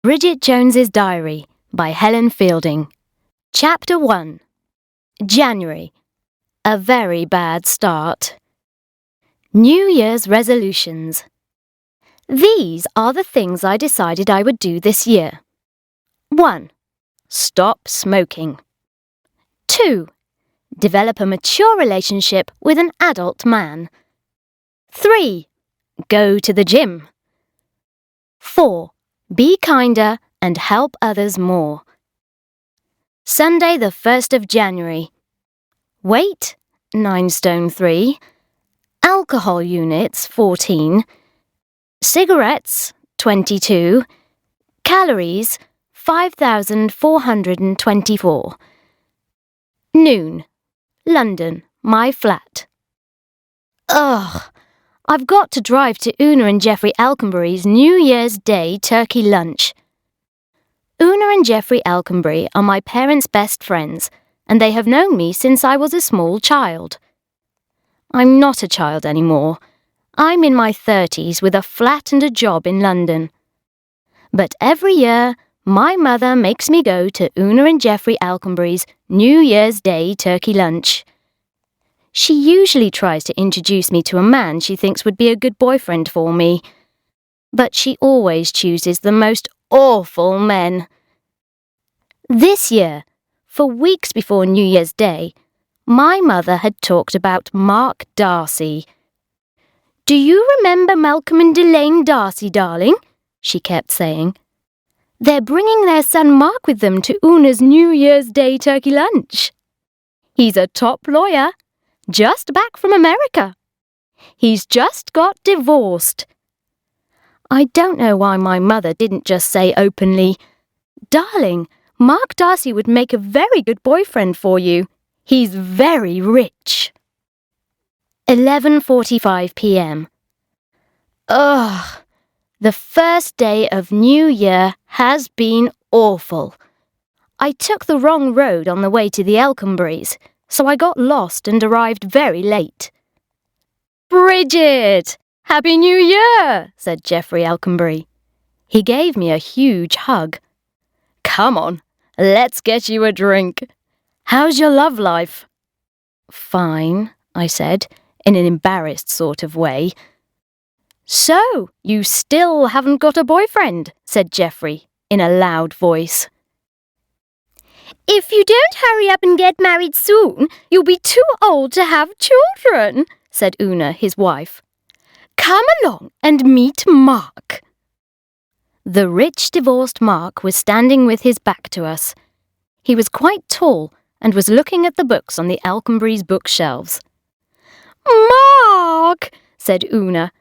Bridget Jones's Diary by Helen Fielding. Chapter 1. January. A very bad start. New Year's resolutions. These are the things I decided I would do this year. 1. Stop smoking. 2. Develop a mature relationship with an adult man. 3. Go to the gym. 4. Be kinder and help others more. Sunday the 1st of January. Weight 9 stone 3. Alcohol units 14. Cigarettes 22. Calories 5,424. Noon. London, my flat. Ugh! I've got to drive to Una and Geoffrey Alconbury's New Year's Day turkey lunch. Una and Geoffrey Alconbury are my parents' best friends, and they have known me since I was a small child. I'm not a child anymore. I'm in my 30s with a flat and a job in London. But every year, my mother makes me go to Una and Geoffrey Alconbury's New Year's Day turkey lunch. She usually tries to introduce me to a man she thinks would be a good boyfriend for me. But she always chooses the most awful men. This year, for weeks before New Year's Day, my mother had talked about Mark Darcy. "Do you remember Malcolm and Elaine Darcy, darling?" she kept saying. "They're bringing their son Mark with them to Una's New Year's Day turkey lunch. He's a top lawyer. Just back from America. He's just got divorced." I don't know why my mother didn't just say openly, "Darling, Mark Darcy would make a very good boyfriend for you. He's very rich." 11:45 p.m. Ugh! The first day of New Year has been awful. I took the wrong road on the way to the Alconburys, so I got lost and arrived very late. "Bridget! Happy New Year!" said Geoffrey Alconbury. He gave me a huge hug. "Come on, let's get you a drink. How's your love life?" "Fine," I said, in an embarrassed sort of way. "So, you still haven't got a boyfriend?" said Geoffrey, in a loud voice. "If you don't hurry up and get married soon, you'll be too old to have children," said Una, his wife. "Come along and meet Mark." The rich divorced Mark was standing with his back to us. He was quite tall and was looking at the books on the Alconburys' bookshelves. "Mark," said Una,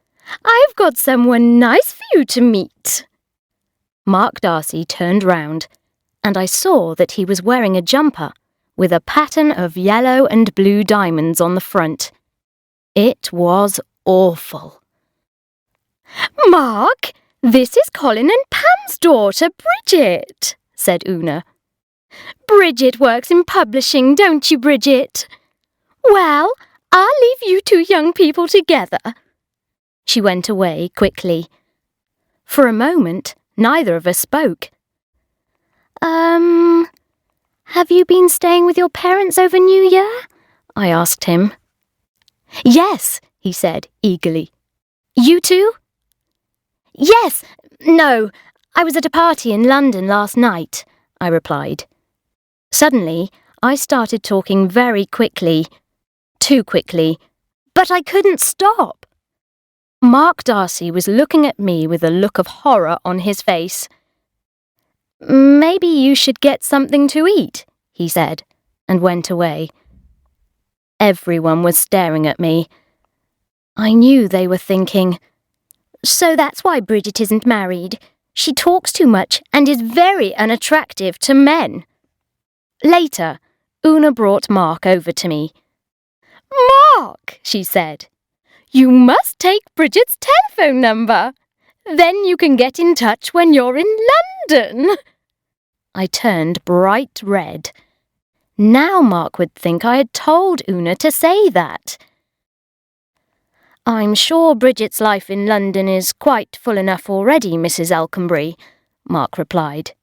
"I've got someone nice for you to meet." Mark Darcy turned round, and I saw that he was wearing a jumper with a pattern of yellow and blue diamonds on the front. It was awful. "Mark, this is Colin and Pam's daughter, Bridget," said Una. "Bridget works in publishing, don't you, Bridget? Well, I'll leave you two young people together." She went away quickly. For a moment, neither of us spoke. Have you been staying with your parents over New Year?" I asked him. "Yes," he said eagerly. "You too?" "Yes. No, I was at a party in London last night," I replied. Suddenly, I started talking very quickly. Too quickly. But I couldn't stop. Mark Darcy was looking at me with a look of horror on his face. "Maybe you should get something to eat," he said, and went away. Everyone was staring at me. I knew they were thinking, "So that's why Bridget isn't married. She talks too much and is very unattractive to men." Later, Una brought Mark over to me. "Mark," she said, "you must take Bridget's telephone number. Then you can get in touch when you're in London." I turned bright red. Now Mark would think I had told Una to say that. "I'm sure Bridget's life in London is quite full enough already, Mrs. Alconbury," Mark replied.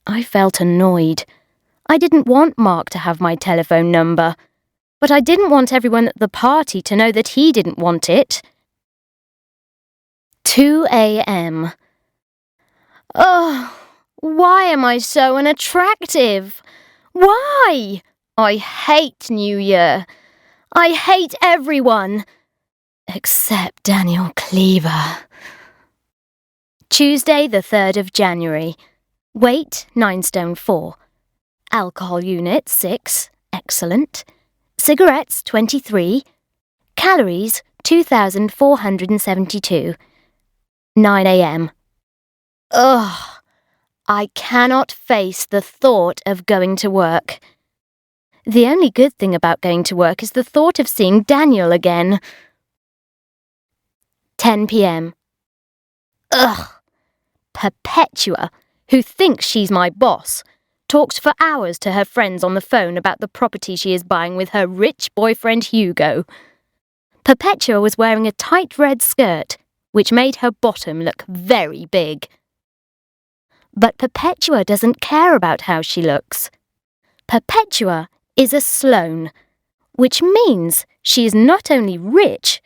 I felt annoyed. I didn't want Mark to have my telephone number, but I didn't want everyone at the party to know that he didn't want it. 2 a.m. Oh, why am I so unattractive? Why? I hate New Year. I hate everyone. Except Daniel Cleaver. Tuesday, the 3rd of January. Weight, 9 stone 4. Alcohol unit, 6. Excellent. Cigarettes, 23. Calories, 2,472. 9 a.m. Ugh. I cannot face the thought of going to work. The only good thing about going to work is the thought of seeing Daniel again. 10 p.m. Ugh. Perpetua, who thinks she's my boss, talks for hours to her friends on the phone about the property she is buying with her rich boyfriend Hugo. Perpetua was wearing a tight red skirt, which made her bottom look very big. But Perpetua doesn't care about how she looks. Perpetua is a Sloane, which means she is not only rich,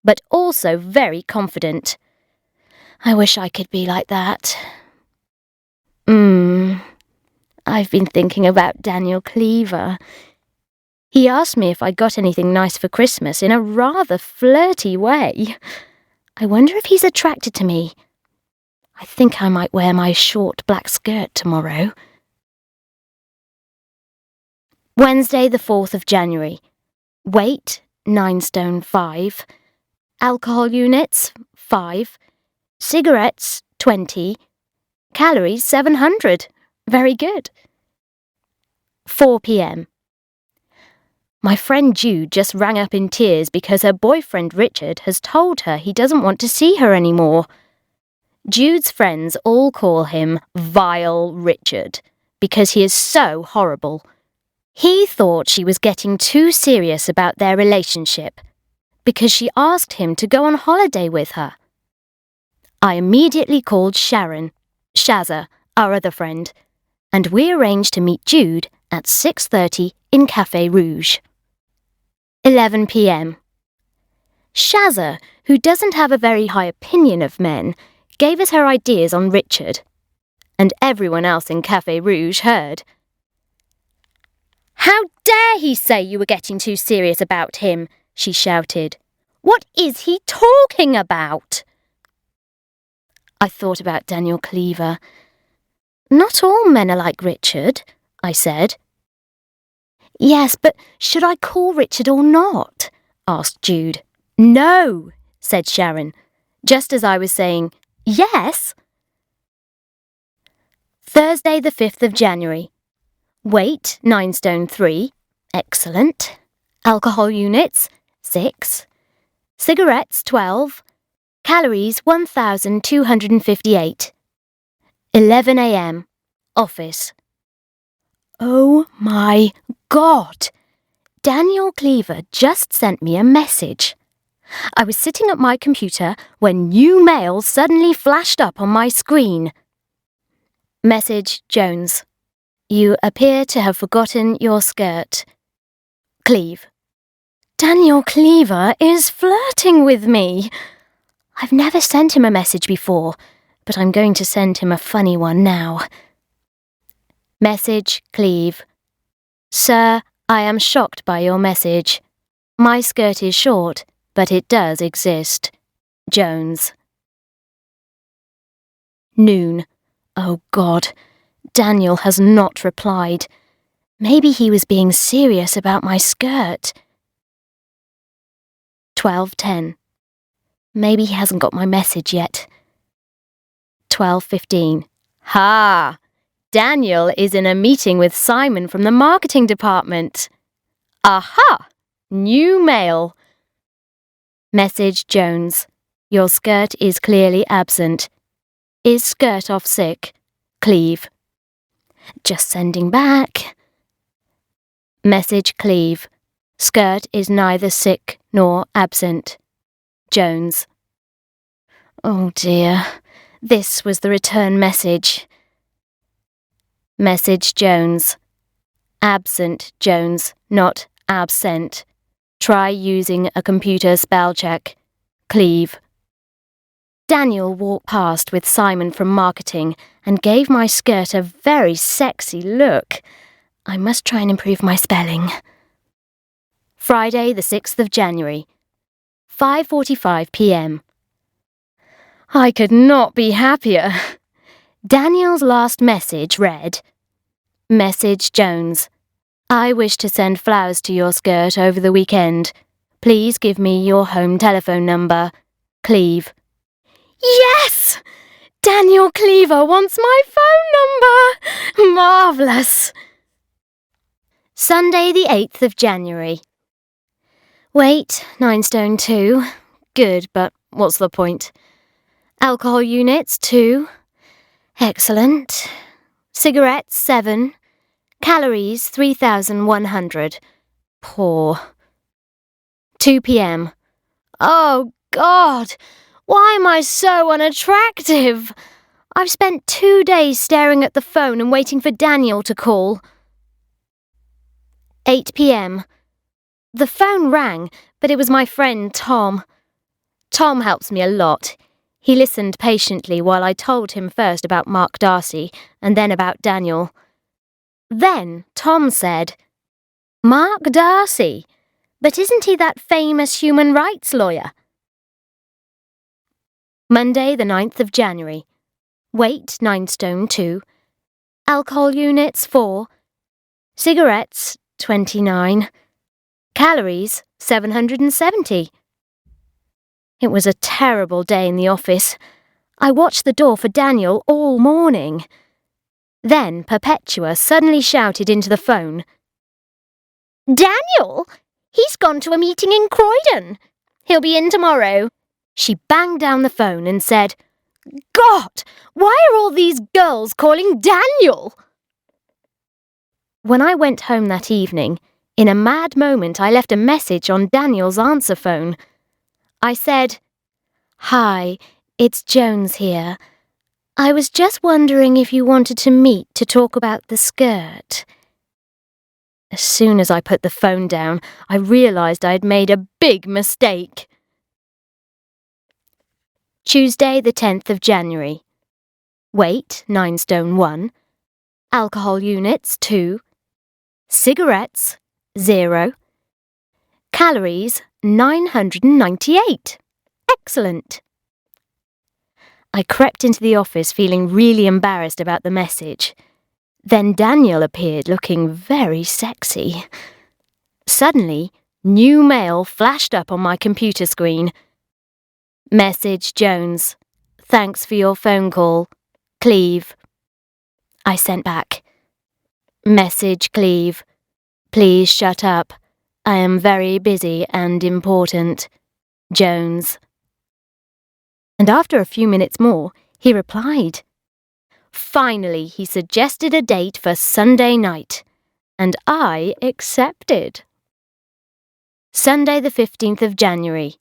but also very confident. I wish I could be like that. I've been thinking about Daniel Cleaver. He asked me if I got anything nice for Christmas in a rather flirty way. I wonder if he's attracted to me. I think I might wear my short black skirt tomorrow. Wednesday, the 4th of January. Weight, 9 stone 5. Alcohol units, 5. Cigarettes, 20. Calories, 700. Very good. 4 p.m. My friend Jude just rang up in tears because her boyfriend Richard has told her he doesn't want to see her anymore. Jude's friends all call him Vile Richard because he is so horrible. He thought she was getting too serious about their relationship because she asked him to go on holiday with her. I immediately called Shazza, our other friend, and we arranged to meet Jude at 6:30 in Café Rouge. 11 p.m. Shazza, who doesn't have a very high opinion of men, gave us her ideas on Richard, and everyone else in Café Rouge heard. How dare he say you were getting too serious about him, she shouted. What is he talking about? I thought about Daniel Cleaver. Not all men are like Richard, I said. Yes, but should I call Richard or not? Asked Jude. No, said Sharon, just as I was saying, yes. Thursday, the 5th of January. Weight, 9 stone 3. Excellent. Alcohol units, 6. Cigarettes, 12. Calories, 1,258. 11 a.m. Office. Oh my God! Daniel Cleaver just sent me a message. I was sitting at my computer when new mail suddenly flashed up on my screen. Message Jones. You appear to have forgotten your skirt. Cleve. Daniel Cleaver is flirting with me. I've never sent him a message before, but I'm going to send him a funny one now. Message Cleve. Sir, I am shocked by your message. My skirt is short, but it does exist. Jones. Noon. Oh God, Daniel has not replied. Maybe he was being serious about my skirt. 12:10. Maybe he hasn't got my message yet. 12:15. Ha! Daniel is in a meeting with Simon from the marketing department. Aha! New mail. Message Jones. Your skirt is clearly absent. Is skirt off sick? Cleve. Just sending back. Message Cleve. Skirt is neither sick nor absent. Jones. Oh dear. This was the return message. Message Jones. Absent Jones, not absent. Try using a computer spell check. Cleve. Daniel walked past with Simon from marketing and gave my skirt a very sexy look. I must try and improve my spelling. Friday, the 6th of January, 5:45 p.m. I could not be happier. Daniel's last message read, Message Jones. I wish to send flowers to your skirt over the weekend. Please give me your home telephone number. Cleve. Yes! Daniel Cleaver wants my phone number! Marvellous! Sunday, the 8th of January. Weight, 9 stone 2. Good, but what's the point? Alcohol units, 2. Excellent. Cigarettes, 7. Calories, 3,100. Poor. 2 p.m. Oh, God! Why am I so unattractive? I've spent 2 days staring at the phone and waiting for Daniel to call. 8 p.m. The phone rang, but it was my friend Tom. Tom helps me a lot. He listened patiently while I told him first about Mark Darcy and then about Daniel. Then Tom said, Mark Darcy? But isn't he that famous human rights lawyer? Monday, the 9th of January. Weight, 9 stone 2. Alcohol units, 4. Cigarettes, 29. Calories, 770. It was a terrible day in the office. I watched the door for Daniel all morning. Then Perpetua suddenly shouted into the phone, Daniel! He's gone to a meeting in Croydon. He'll be in tomorrow. She banged down the phone and said, God, why are all these girls calling Daniel? When I went home that evening, in a mad moment I left a message on Daniel's answer phone. I said, Hi, it's Jones here. I was just wondering if you wanted to meet to talk about the skirt. As soon as I put the phone down, I realised I had made a big mistake. Tuesday, the 10th of January. Weight, 9 stone 1. Alcohol units, 2. Cigarettes, 0. Calories, 998. Excellent. I crept into the office feeling really embarrassed about the message. Then Daniel appeared looking very sexy. Suddenly, new mail flashed up on my computer screen. Message Jones. Thanks for your phone call. Cleve. I sent back. Message Cleve. Please shut up. I am very busy and important. Jones. And after a few minutes more, he replied. Finally, he suggested a date for Sunday night, and I accepted. Sunday, the 15th of January.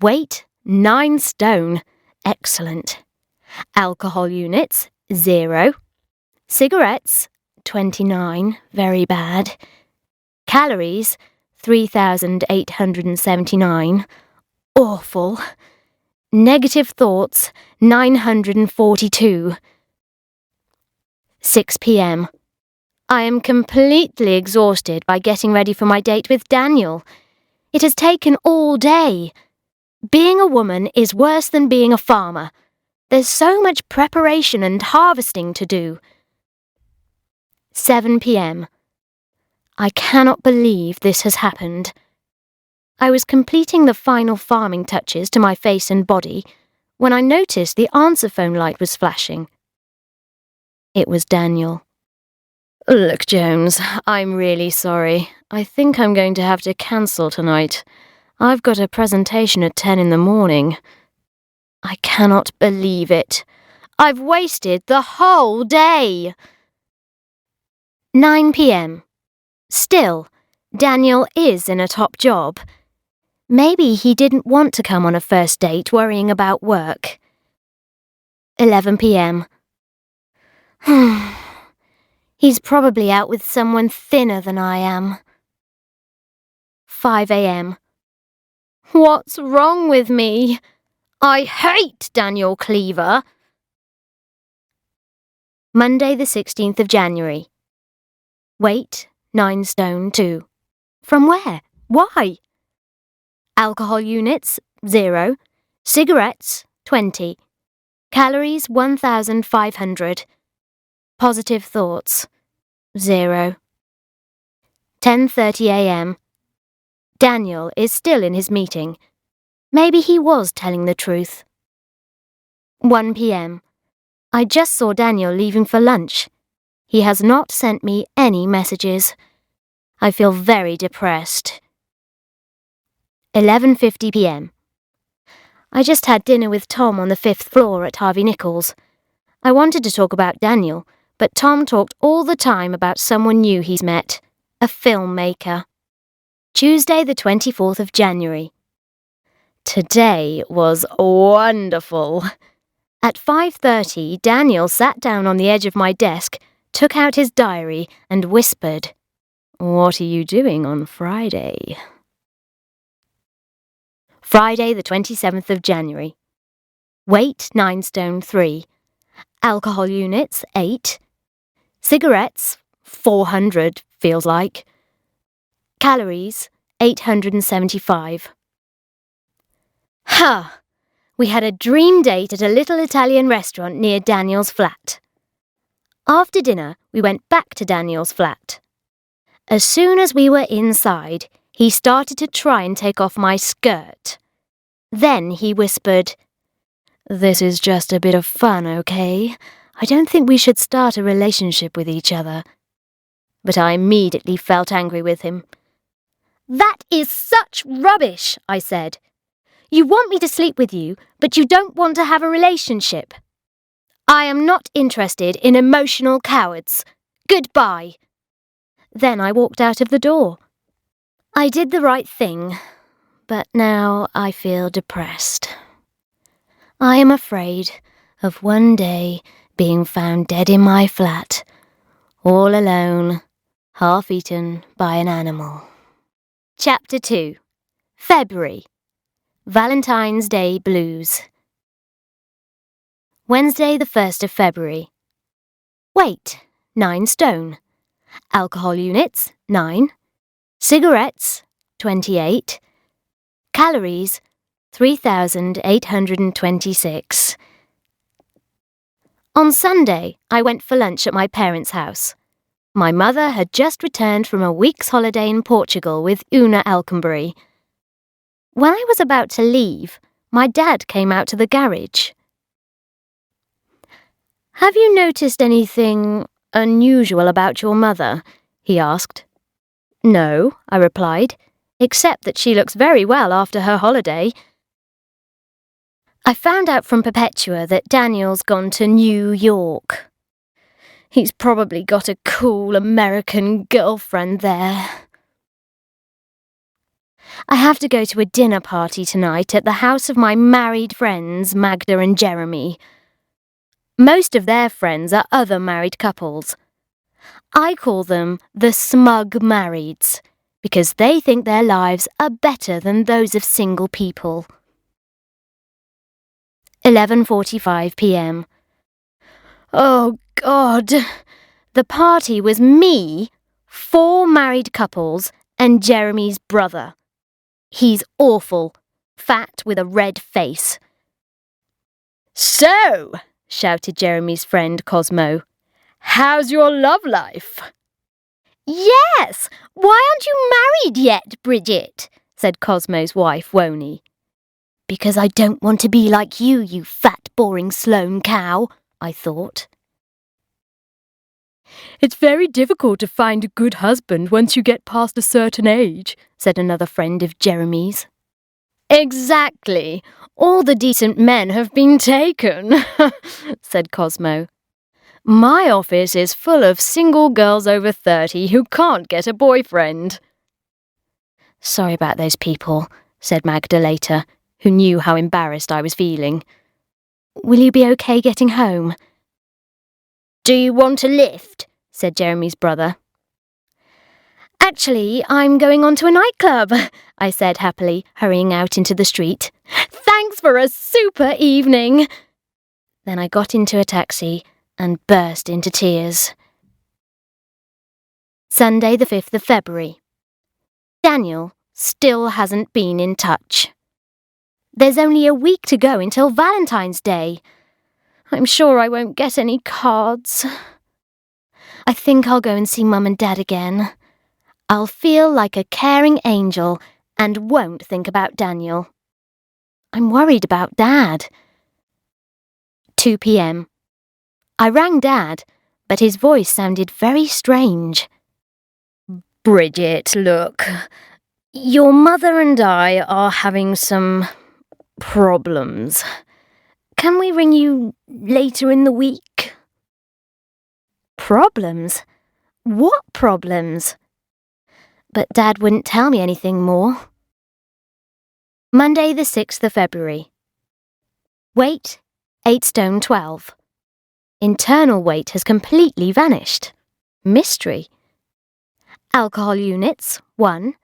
Weight, 9 stone. Excellent. Alcohol units, 0. Cigarettes, 29. Very bad. Calories, 3,879. Awful. Negative thoughts, 942. 6 p.m. I am completely exhausted by getting ready for my date with Daniel. It has taken all day. Being a woman is worse than being a farmer. There's so much preparation and harvesting to do. 7 p.m. I cannot believe this has happened. I was completing the final farming touches to my face and body when I noticed the answer phone light was flashing. It was Daniel. Look, Jones, I'm really sorry. I think I'm going to have to cancel tonight. I've got a presentation at 10 in the morning. I cannot believe it. I've wasted the whole day. 9 p.m. Still, Daniel is in a top job. Maybe he didn't want to come on a first date worrying about work. 11 p.m. He's probably out with someone thinner than I am. 5 a.m. What's wrong with me? I hate Daniel Cleaver. Monday the 16th of January. Weight, 9 stone 2. From where? Why? Alcohol units, 0. Cigarettes, 20. Calories, 1,500. Positive thoughts, 0. 10:30 a.m. Daniel is still in his meeting. Maybe he was telling the truth. 1 p.m. I just saw Daniel leaving for lunch. He has not sent me any messages. I feel very depressed. 11:50 p.m. I just had dinner with Tom on the 5th floor at Harvey Nichols. I wanted to talk about Daniel, but Tom talked all the time about someone new he's met, a filmmaker. Tuesday the 24th of January. Today was wonderful. At 5:30, Daniel sat down on the edge of my desk, took out his diary and whispered, "What are you doing on Friday?" Friday the 27th of January. Weight, 9 stone 3. Alcohol units, 8. Cigarettes, 400, feels like. Calories, 875. Ha! We had a dream date at a little Italian restaurant near Daniel's flat. After dinner, we went back to Daniel's flat. As soon as we were inside, he started to try and take off my skirt. Then he whispered, "This is just a bit of fun, okay? I don't think we should start a relationship with each other." But I immediately felt angry with him. "That is such rubbish," I said. "You want me to sleep with you, but you don't want to have a relationship. I am not interested in emotional cowards. Goodbye." Then I walked out of the door. I did the right thing, but now I feel depressed. I am afraid of one day being found dead in my flat, all alone, half-eaten by an animal. Chapter 2. February. Valentine's Day Blues. Wednesday the 1st of February. Weight, 9 stone. Alcohol units, 9. Cigarettes, 28. Calories, 3,826. On Sunday, I went for lunch at my parents' house. My mother had just returned from a week's holiday in Portugal with Una Alconbury. When I was about to leave, my dad came out to the garage. "Have you noticed anything unusual about your mother?" he asked. "No," I replied, "except that she looks very well after her holiday." I found out from Perpetua that Daniel's gone to New York. He's probably got a cool American girlfriend there. I have to go to a dinner party tonight at the house of my married friends, Magda and Jeremy. Most of their friends are other married couples. I call them the smug marrieds, because they think their lives are better than those of single people. 11:45 p.m. Oh, God! The party was me, 4 married couples, and Jeremy's brother. He's awful, fat with a red face. "So," shouted Jeremy's friend Cosmo, "how's your love life?" "Yes! Why aren't you married yet, Bridget?" said Cosmo's wife, Woney. "Because I don't want to be like you fat, boring Sloane cow," I thought. "It's very difficult to find a good husband once you get past a certain age," said another friend of Jeremy's. "Exactly. All the decent men have been taken," said Cosmo. "My office is full of single girls over 30 who can't get a boyfriend." "Sorry about those people," said Magda later, who knew how embarrassed I was feeling. Will you be okay getting home? Do you want a lift? Said Jeremy's brother. Actually, I'm going on to a nightclub, I said happily, hurrying out into the street. Thanks for a super evening. Then I got into a taxi and burst into tears. Sunday the 5th of February. Daniel still hasn't been in touch. There's only a week to go until Valentine's Day. I'm sure I won't get any cards. I think I'll go and see Mum and Dad again. I'll feel like a caring angel and won't think about Daniel. I'm worried about Dad. 2 p.m. I rang Dad, but his voice sounded very strange. Bridget, look. Your mother and I are having some problems. Can we ring you later in the week? Problems? What problems? But Dad wouldn't tell me anything more. Monday the 6th of February. Weight, 8 stone 12. Internal weight has completely vanished. Mystery. Alcohol units, 1.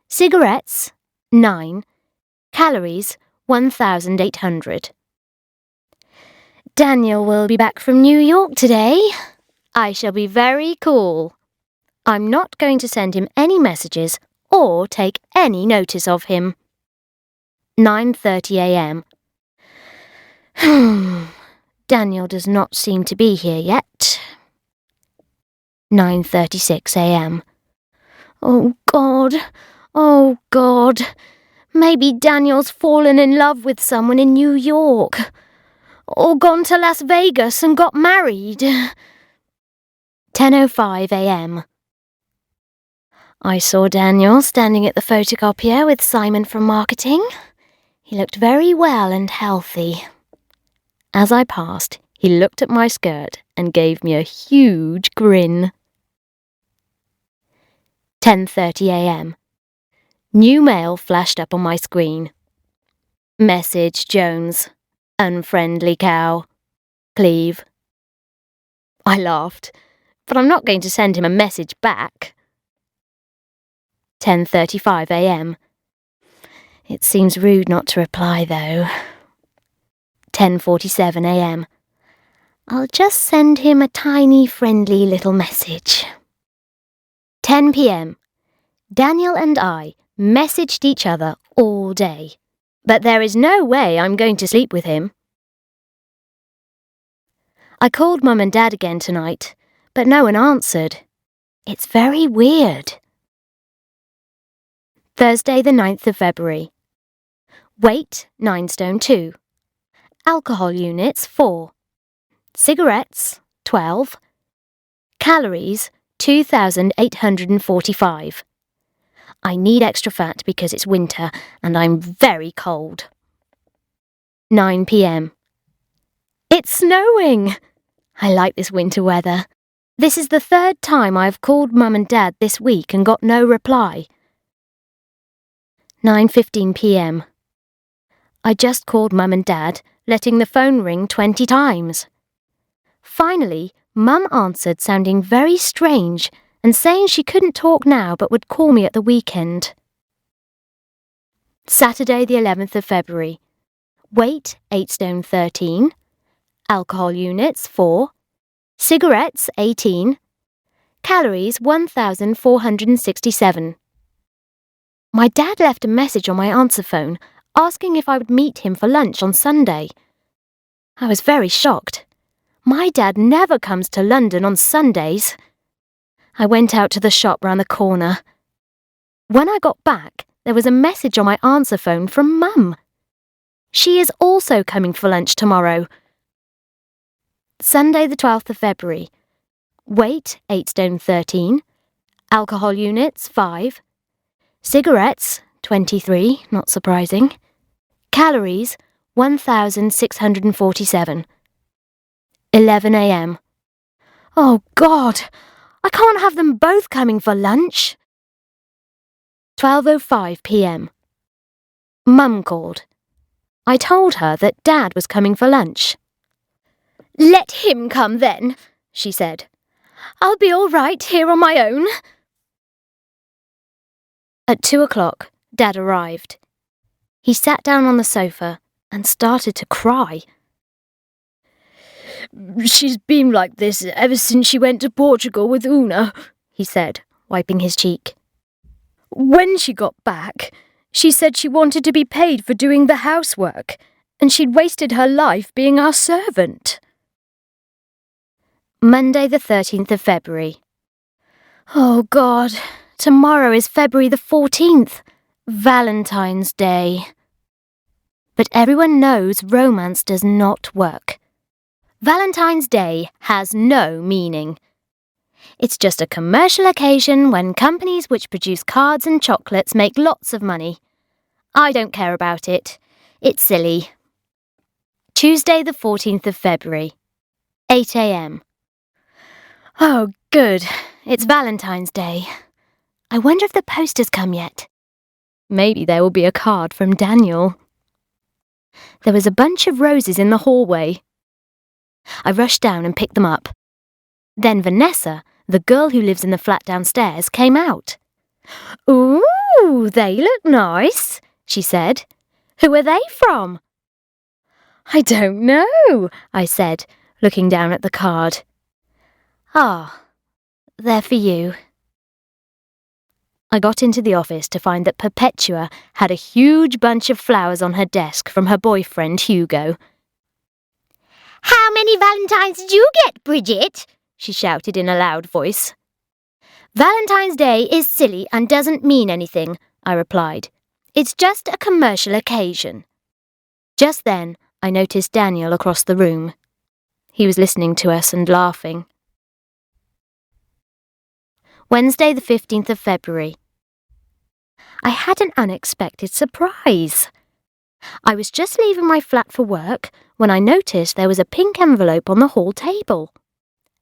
Cigarettes, 9. Calories, 1,800. Daniel will be back from New York today. I shall be very cool. I'm not going to send him any messages or take any notice of him. 9:30 a.m. Daniel does not seem to be here yet. 9:36 a.m. Oh God, oh God. Maybe Daniel's fallen in love with someone in New York. Or gone to Las Vegas and got married. 10:05 a.m. I saw Daniel standing at the photocopier with Simon from marketing. He looked very well and healthy. As I passed, he looked at my skirt and gave me a huge grin. 10:30 a.m. New mail flashed up on my screen. Message Jones. Unfriendly cow. Cleve. I laughed, but I'm not going to send him a message back. 10:35 a.m. It seems rude not to reply, though. 10:47 a.m. I'll just send him a tiny, friendly little message. 10 p.m. Daniel and I messaged each other all day, but there is no way I'm going to sleep with him. I called Mum and Dad again tonight, but no one answered. It's very weird. Thursday the 9th of February. Weight, 9 stone 2. Alcohol units, 4. Cigarettes, 12. Calories, 2,845. I need extra fat because it's winter and I'm very cold. 9 p.m. It's snowing! I like this winter weather. This is the 3rd time I've called Mum and Dad this week and got no reply. 9:15 p.m. I just called Mum and Dad, letting the phone ring 20 times. Finally, Mum answered sounding very strange and saying she couldn't talk now but would call me at the weekend. Saturday the 11th of February. Weight, 8 stone 13. Alcohol units, 4. Cigarettes, 18. Calories, 1,467. My dad left a message on my answer phone asking if I would meet him for lunch on Sunday. I was very shocked. My dad never comes to London on Sundays. I went out to the shop round the corner. When I got back, there was a message on my answer phone from Mum. She is also coming for lunch tomorrow. Sunday the 12th of February. Weight, 8 stone 13. Alcohol units, 5. Cigarettes, 23, not surprising. Calories, 1,647. 11 a.m. Oh God, I can't have them both coming for lunch. 12:05 p.m. Mum called. I told her that Dad was coming for lunch. "Let him come then," she said. "I'll be all right here on my own." At 2 o'clock, Dad arrived. He sat down on the sofa and started to cry. "She's been like this ever since she went to Portugal with Una," he said, wiping his cheek. "When she got back, she said she wanted to be paid for doing the housework, and she'd wasted her life being our servant." Monday the 13th of February. Oh God, tomorrow is February the 14th, Valentine's Day. But everyone knows romance does not work. Valentine's Day has no meaning. It's just a commercial occasion when companies which produce cards and chocolates make lots of money. I don't care about it. It's silly. Tuesday the 14th of February, 8 a.m. Oh, good. It's Valentine's Day. I wonder if the post has come yet. Maybe there will be a card from Daniel. There was a bunch of roses in the hallway. I rushed down and picked them up. Then Vanessa, the girl who lives in the flat downstairs, came out. "Ooh, they look nice," she said. "Who are they from?" "I don't know," I said, looking down at the card. "Ah, they're for you." I got into the office to find that Perpetua had a huge bunch of flowers on her desk from her boyfriend Hugo. "How many Valentines did you get, Bridget?" she shouted in a loud voice. "Valentine's Day is silly and doesn't mean anything," I replied. "It's just a commercial occasion." Just then, I noticed Daniel across the room. He was listening to us and laughing. Wednesday the 15th of February. I had an unexpected surprise. I was just leaving my flat for work when I noticed there was a pink envelope on the hall table.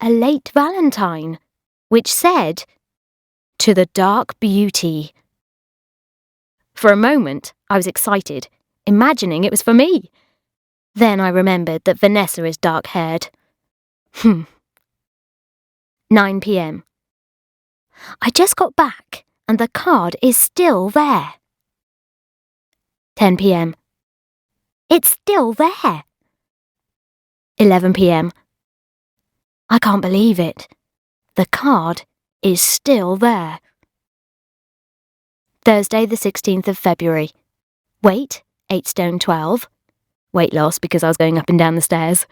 A late Valentine, which said, "To the Dark Beauty." For a moment, I was excited, imagining it was for me. Then I remembered that Vanessa is dark-haired. 9 p.m. I just got back, and the card is still there. 10 p.m. It's still there. 11 p.m. I can't believe it. The card is still there. Thursday the 16th of February. Weight, 8 stone 12. Weight loss because I was going up and down the stairs.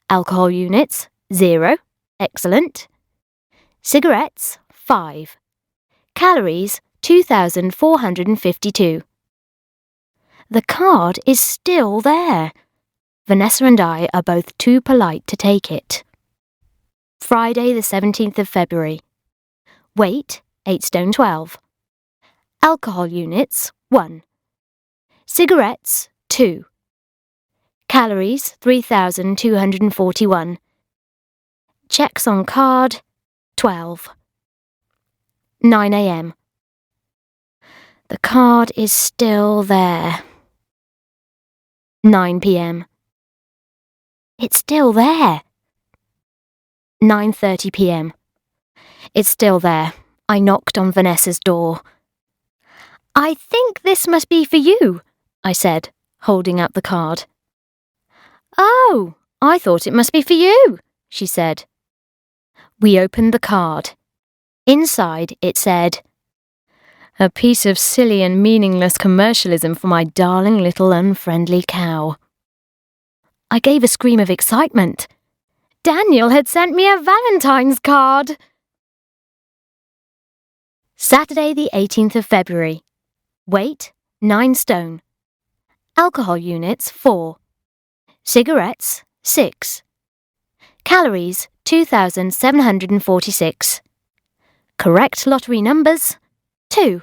Alcohol units, 0. Excellent. Cigarettes, 5. Calories, 2,452. The card is still there. Vanessa and I are both too polite to take it. Friday the 17th of February. Weight, 8 stone 12. Alcohol units, 1. Cigarettes, 2. Calories, 3,241. Checks on card, 12. 9 a.m. The card is still there. 9 p.m. It's still there. 9:30 p.m. It's still there. I knocked on Vanessa's door. "I think this must be for you," I said, holding out the card. "Oh, I thought it must be for you," she said. We opened the card. Inside it said, "A piece of silly and meaningless commercialism for my darling little unfriendly cow." I gave a scream of excitement. Daniel had sent me a Valentine's card. Saturday the 18th of February. Weight, 9 stone. Alcohol units, 4. Cigarettes, 6. Calories, 2,746. Correct lottery numbers, 2.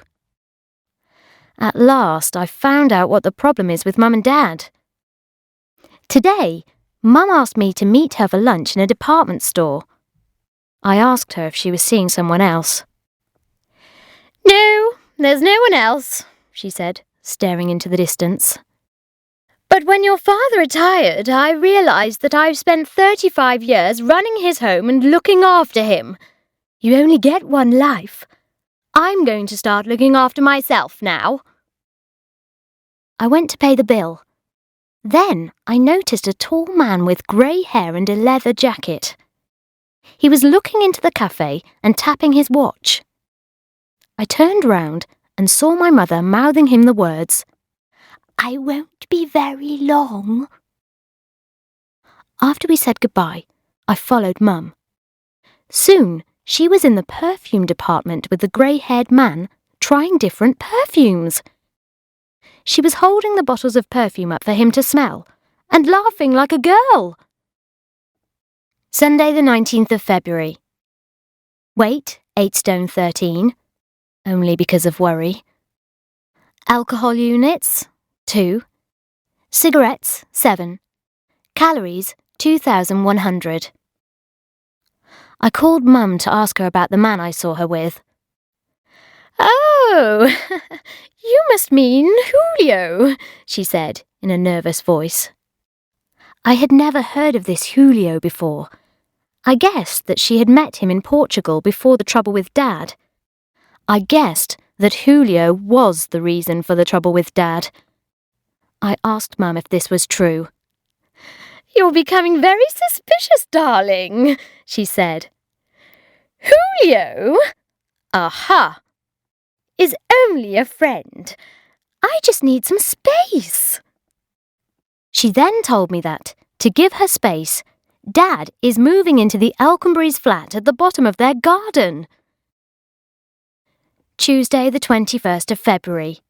At last, I found out what the problem is with Mum and Dad. Today, Mum asked me to meet her for lunch in a department store. I asked her if she was seeing someone else. "No, there's no one else," she said, staring into the distance. But when your father retired, I realised that I've spent 35 years running his home and looking after him. You only get one life. I'm going to start looking after myself now. I went to pay the bill. Then I noticed a tall man with grey hair and a leather jacket. He was looking into the cafe and tapping his watch. I turned round and saw my mother mouthing him the words, "I won't be very long." After we said goodbye, I followed Mum. Soon she was in the perfume department with the grey-haired man, trying different perfumes. She was holding the bottles of perfume up for him to smell and laughing like a girl. Sunday the 19th of February. Weight 8 stone 13, only because of worry. Alcohol units 2. Cigarettes 7. Calories 2,100. I called Mum to ask her about the man I saw her with. "Oh, you must mean Julio," she said in a nervous voice. I had never heard of this Julio before. I guessed that she had met him in Portugal before the trouble with Dad. I guessed that Julio was the reason for the trouble with Dad. I asked Mum if this was true. "You're becoming very suspicious, darling," she said. "Julio? Aha! Is only a friend. I just need some space." She then told me that, to give her space, Dad is moving into the Elkenberry's flat at the bottom of their garden. Tuesday the 21st of February.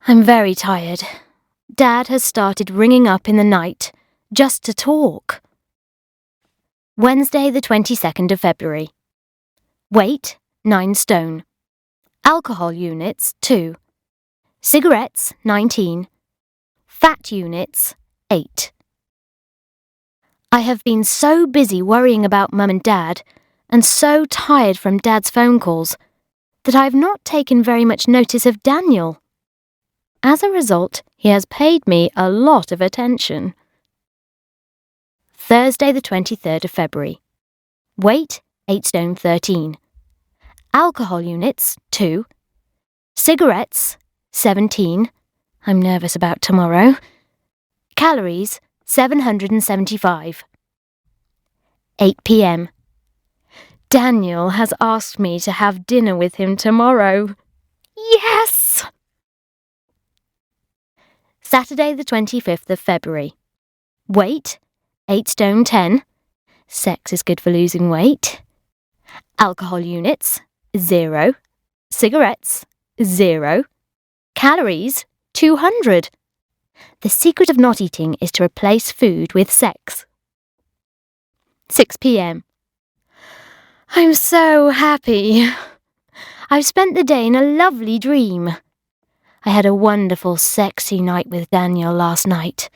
I'm very tired. Dad has started ringing up in the night, just to talk. Wednesday the 22nd of February. Weight 9 stone. Alcohol units 2. Cigarettes 19. Fat units 8. I have been so busy worrying about Mum and Dad, and so tired from Dad's phone calls, that I have not taken very much notice of Daniel. As a result, he has paid me a lot of attention. Thursday the 23rd of February. Weight 8 stone 13. Alcohol units 2. Cigarettes 17. I'm nervous about tomorrow. Calories 775. 8 p.m. Daniel has asked me to have dinner with him tomorrow. Yes! Saturday the 25th of February. Weight 8 stone 10. Sex is good for losing weight. Alcohol units 0. Cigarettes 0. Calories 200. The secret of not eating is to replace food with sex. 6 p.m. I'm so happy. I've spent the day in a lovely dream. I had a wonderful, sexy night with Daniel last night.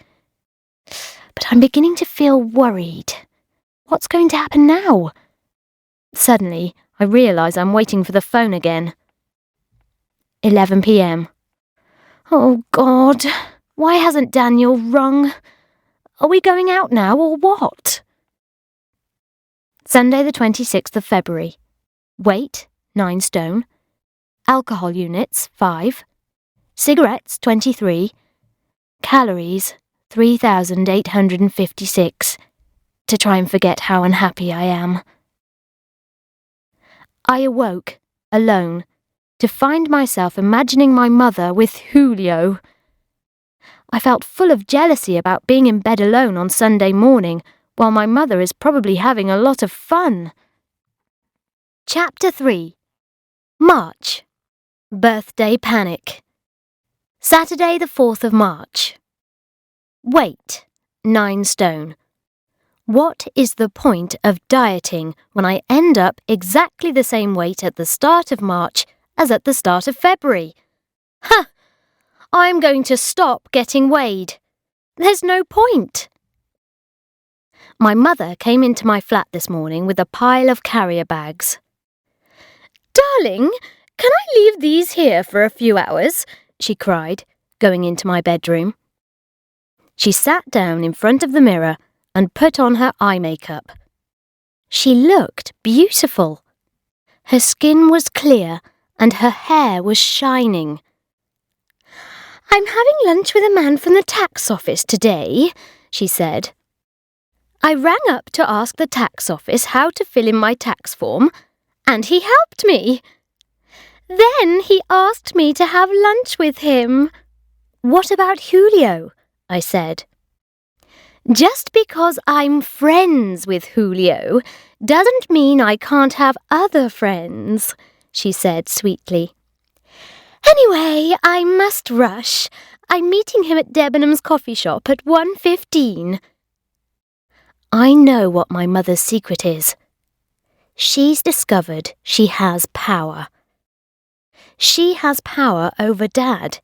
But I'm beginning to feel worried. What's going to happen now? Suddenly, I realise I'm waiting for the phone again. 11 p.m. Oh, God. Why hasn't Daniel rung? Are we going out now or what? Sunday the 26th of February. Weight 9 stone. Alcohol units 5. Cigarettes 23. Calories 3,856. To try and forget how unhappy I am. I awoke, alone, to find myself imagining my mother with Julio. I felt full of jealousy about being in bed alone on Sunday morning, while my mother is probably having a lot of fun. Chapter 3. March. Birthday Panic. Saturday the 4th of March. Weight 9 stone. What is the point of dieting when I end up exactly the same weight at the start of March as at the start of February? Ha! I'm going to stop getting weighed. There's no point. My mother came into my flat this morning with a pile of carrier bags. "Darling, can I leave these here for a few hours?" she cried, going into my bedroom. She sat down in front of the mirror and put on her eye makeup. She looked beautiful. Her skin was clear and her hair was shining. "I'm having lunch with a man from the tax office today," she said. "I rang up to ask the tax office how to fill in my tax form, and he helped me. Then he asked me to have lunch with him." "What about Julio?" I said. "Just because I'm friends with Julio doesn't mean I can't have other friends," she said sweetly. "Anyway, I must rush. I'm meeting him at Debenham's coffee shop at 1:15. I know what my mother's secret is. She's discovered she has power. She has power over Dad.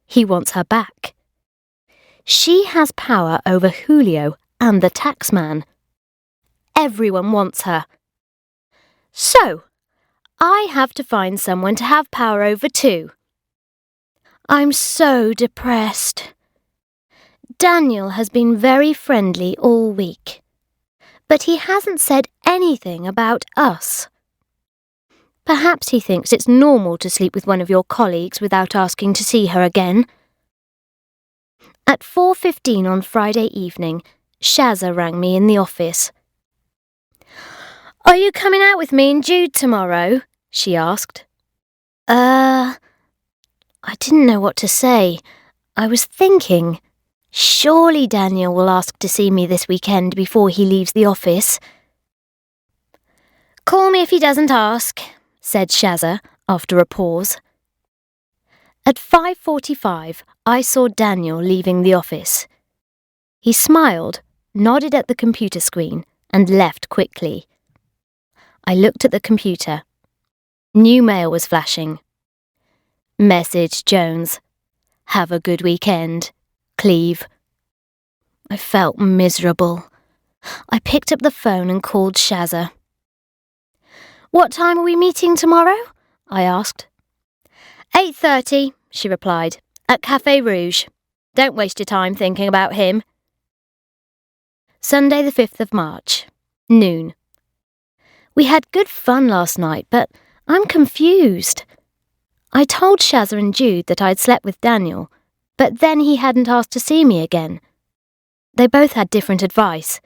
He wants her back. She has power over Julio and the taxman. Everyone wants her. So, I have to find someone to have power over too. I'm so depressed. Daniel has been very friendly all week, but he hasn't said anything about us. Perhaps he thinks it's normal to sleep with one of your colleagues without asking to see her again. At 4:15 on Friday evening, Shazza rang me in the office. "Are you coming out with me and Jude tomorrow?" she asked. I didn't know what to say. I was thinking, surely Daniel will ask to see me this weekend before he leaves the office. "Call me if he doesn't ask," said Shazza after a pause. At 5:45, I saw Daniel leaving the office. He smiled, nodded at the computer screen, and left quickly. I looked at the computer. New mail was flashing. "Message Jones. Have a good weekend. Cleve." I felt miserable. I picked up the phone and called Shazza. "What time are we meeting tomorrow?" I asked. 8:30, she replied, "at Café Rouge. Don't waste your time thinking about him." Sunday the 5th of March, noon. We had good fun last night, but I'm confused. I told Shazza and Jude that I'd slept with Daniel, but then he hadn't asked to see me again. They both had different advice.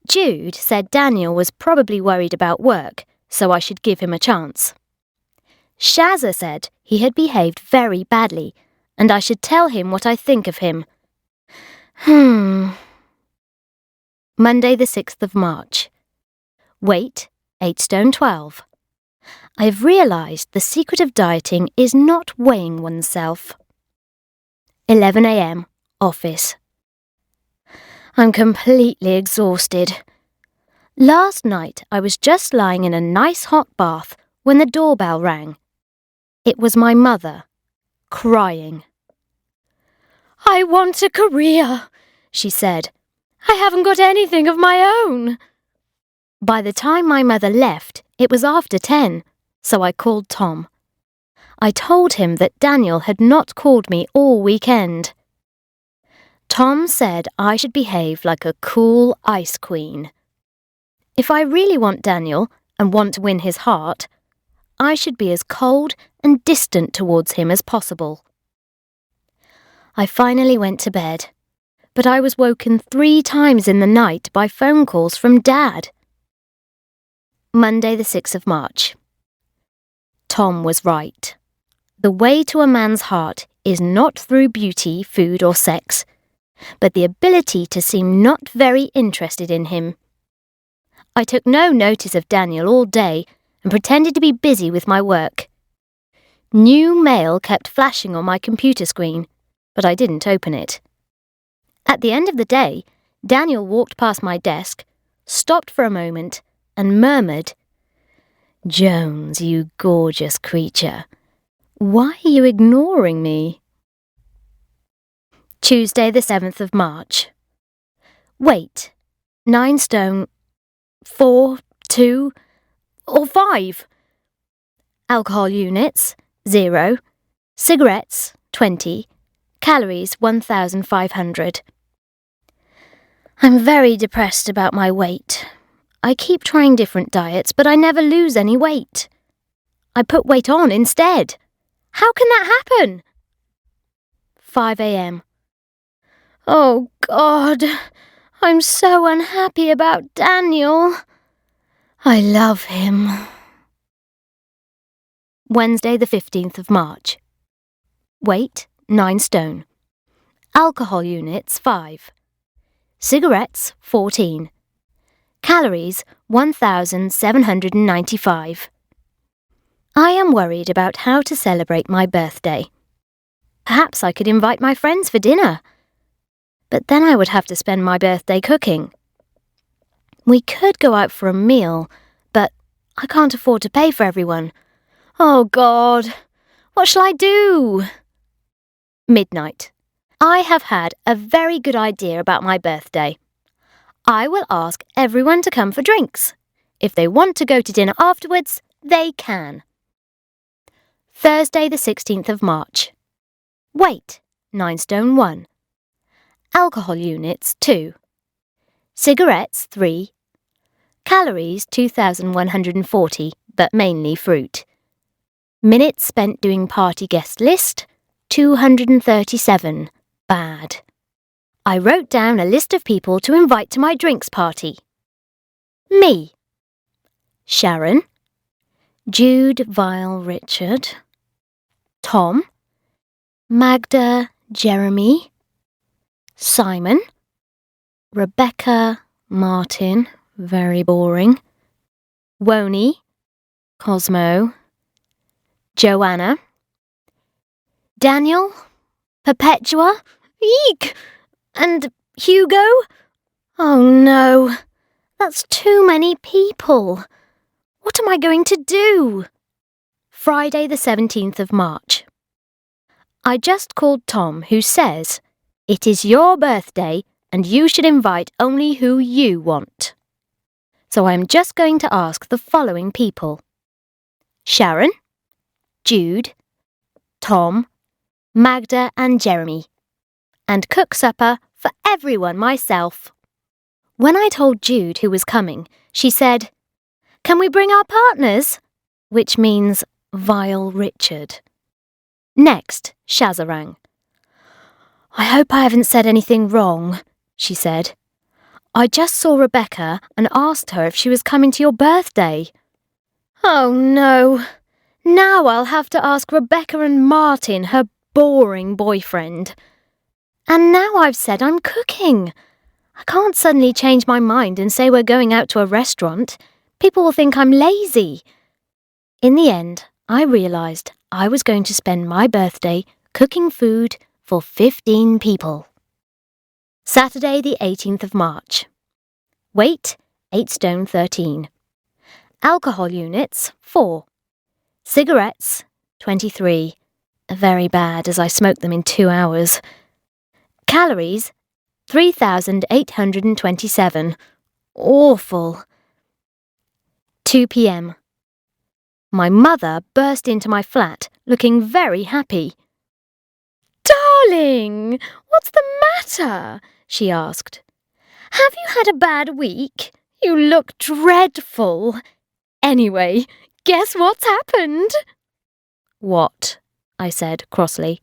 Jude said Daniel was probably worried about work, so I should give him a chance. Shazza said he had behaved very badly, and I should tell him what I think of him. Monday the 6th of March. Weight, 8 stone 12. I've realised the secret of dieting is not weighing oneself. 11 a.m, office. I'm completely exhausted. Last night I was just lying in a nice hot bath when the doorbell rang. It was my mother, crying. "I want a career," she said. "I haven't got anything of my own." By the time my mother left, it was after 10, so I called Tom. I told him that Daniel had not called me all weekend. Tom said I should behave like a cool ice queen. If I really want Daniel and want to win his heart, I should be as cold and distant towards him as possible. I finally went to bed, but I was woken 3 times in the night by phone calls from Dad. Monday the 6th of March. Tom was right. The way to a man's heart is not through beauty, food or sex, but the ability to seem not very interested in him. I took no notice of Daniel all day and pretended to be busy with my work. New mail kept flashing on my computer screen, but I didn't open it. At the end of the day, Daniel walked past my desk, stopped for a moment, and murmured, "Jones, you gorgeous creature. Why are you ignoring me?" Tuesday the 7th of March. Weight, 9 stone, 4, 2, or 5. Alcohol units, 0. Cigarettes, 20. Calories 1,500. I'm very depressed about my weight. I keep trying different diets, but I never lose any weight. I put weight on instead. How can that happen? 5 a.m. Oh, God, I'm so unhappy about Daniel. I love him. Wednesday, the 15th of March. Weight, 9 stone. Alcohol units, 5. Cigarettes, 14. Calories, 1,795. I am worried about how to celebrate my birthday. Perhaps I could invite my friends for dinner. But then I would have to spend my birthday cooking. We could go out for a meal, but I can't afford to pay for everyone. Oh, God, what shall I do? Midnight. I have had a very good idea about my birthday. I will ask everyone to come for drinks. If they want to go to dinner afterwards, they can. Thursday, the 16th of March. Weight, 9 stone 1. Alcohol units, 2. Cigarettes, 3. Calories, 2,140, but mainly fruit. Minutes spent doing party guest list, 237. Bad. I wrote down a list of people to invite to my drinks party. Me. Sharon. Jude, Vile, Richard. Tom. Magda, Jeremy. Simon. Rebecca, Martin, very boring. Woney, Cosmo. Joanna. Daniel, Perpetua, eek! And Hugo? Oh no, that's too many people. What am I going to do? Friday the 17th of March. I just called Tom, who says, "It is your birthday and you should invite only who you want." So I'm just going to ask the following people. Sharon, Jude, Tom, Magda and Jeremy. And cook supper for everyone myself. When I told Jude who was coming, she said, "Can we bring our partners?" Which means Vile Richard. Next, Shazza rang. "I hope I haven't said anything wrong," she said. "I just saw Rebecca and asked her if she was coming to your birthday." Oh no, now I'll have to ask Rebecca and Martin, her boring boyfriend. And now I've said I'm cooking. I can't suddenly change my mind and say we're going out to a restaurant. People will think I'm lazy. In the end, I realised I was going to spend my birthday cooking food for 15 people. Saturday, the 18th of March. Weight, 8 stone 13. Alcohol units, 4. Cigarettes, 23. Very bad, as I smoked them in 2 hours. Calories, 3,827. Awful. 2 p.m. My mother burst into my flat, looking very happy. "Darling, what's the matter?" she asked. "Have you had a bad week? You look dreadful. Anyway, guess what's happened?" "What?" I said crossly.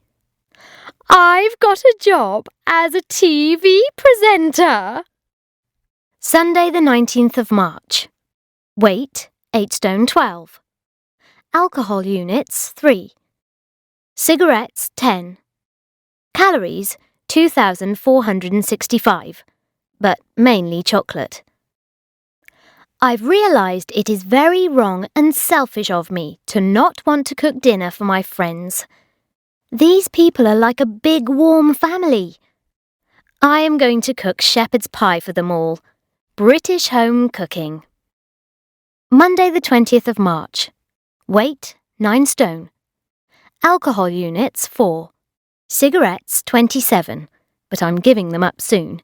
"I've got a job as a TV presenter." Sunday the 19th of March. Weight, 8 stone 12. Alcohol units, 3. Cigarettes, 10. Calories, 2,465, but mainly chocolate. I've realised it is very wrong and selfish of me to not want to cook dinner for my friends. These people are like a big warm family. I am going to cook shepherd's pie for them all. British home cooking. Monday the 20th of March. Weight, 9 stone. Alcohol units, 4. Cigarettes, 27, but I'm giving them up soon.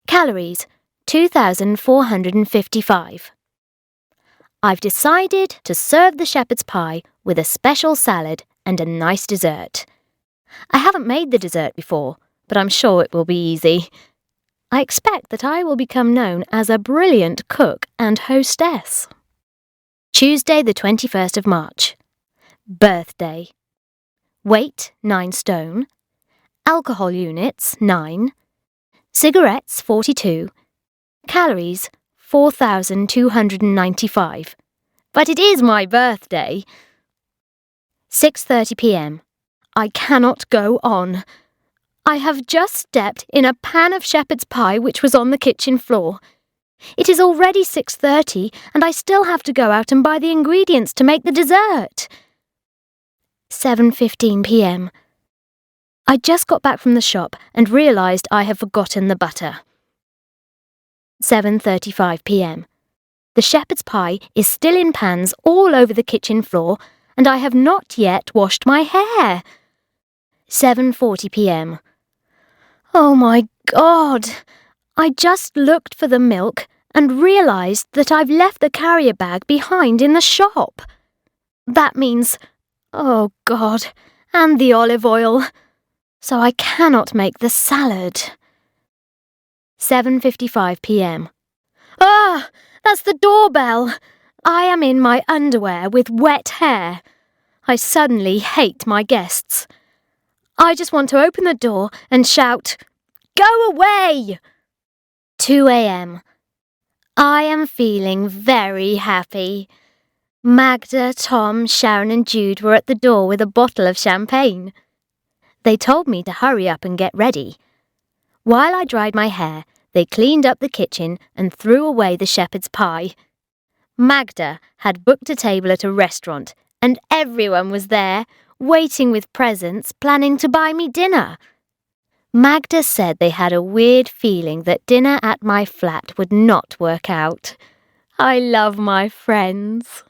Calories, 2,455. I've decided to serve the shepherd's pie with a special salad and a nice dessert. I haven't made the dessert before, but I'm sure it will be easy. I expect that I will become known as a brilliant cook and hostess. Tuesday, the 21st of March. Birthday. Weight, 9 stone. Alcohol units, 9. Cigarettes, 42. Calories, 4,295. But it is my birthday. 6:30 p.m. I cannot go on. I have just stepped in a pan of shepherd's pie which was on the kitchen floor. It is already 6:30 and I still have to go out and buy the ingredients to make the dessert. 7:15 p.m. I just got back from the shop and realised I have forgotten the butter. 7:35 p.m. The shepherd's pie is still in pans all over the kitchen floor and I have not yet washed my hair. 7:40 p.m. Oh my God! I just looked for the milk and realised that I've left the carrier bag behind in the shop. That means, oh God, and the olive oil. So I cannot make the salad. 7:55 p.m. Ah! That's the doorbell! I am in my underwear with wet hair. I suddenly hate my guests. I just want to open the door and shout, "Go away!" 2 a.m. I am feeling very happy. Magda, Tom, Sharon and Jude were at the door with a bottle of champagne. They told me to hurry up and get ready. While I dried my hair, they cleaned up the kitchen and threw away the shepherd's pie. Magda had booked a table at a restaurant and everyone was there, waiting with presents, planning to buy me dinner. Magda said they had a weird feeling that dinner at my flat would not work out. I love my friends.